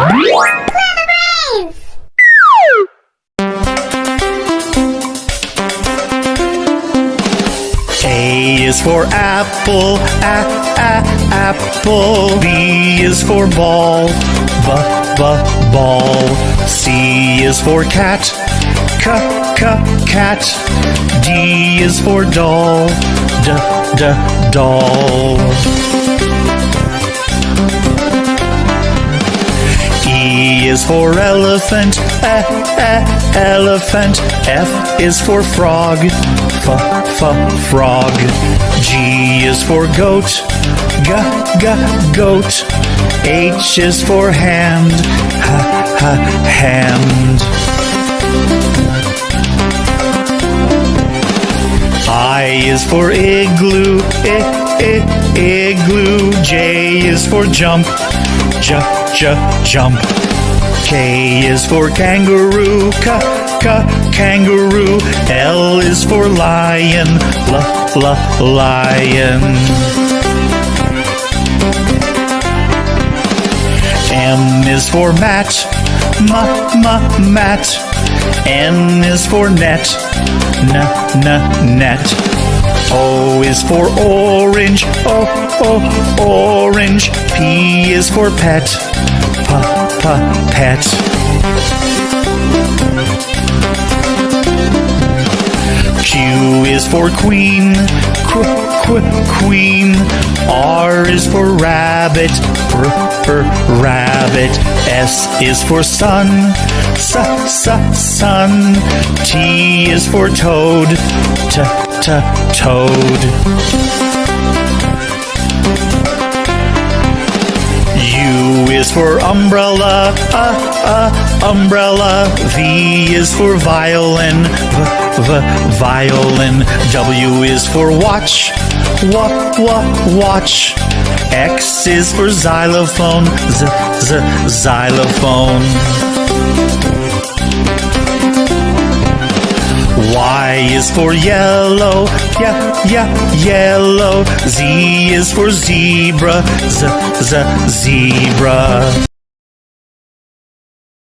A is for apple, apple. B is for ball, ball. C is for cat, cat. D is for doll, doll. E is for elephant, elephant. F is for frog, frog. G is for goat, goat. H is for hand, hand. I is for igloo, igloo. J is for jump, jump. K is for kangaroo, kangaroo. L is for lion, lion. M is for mat, mat. N is for net, net. O is for orange, orange. P is for pet, pet. Q is for queen, queen. R is for rabbit, rabbit. S is for sun, sun. T is for toad, toad. U is for umbrella, umbrella. V is for violin, violin. W is for watch, watch. X is for xylophone, xylophone. Y is for yellow, yellow. Z is for zebra, zebra.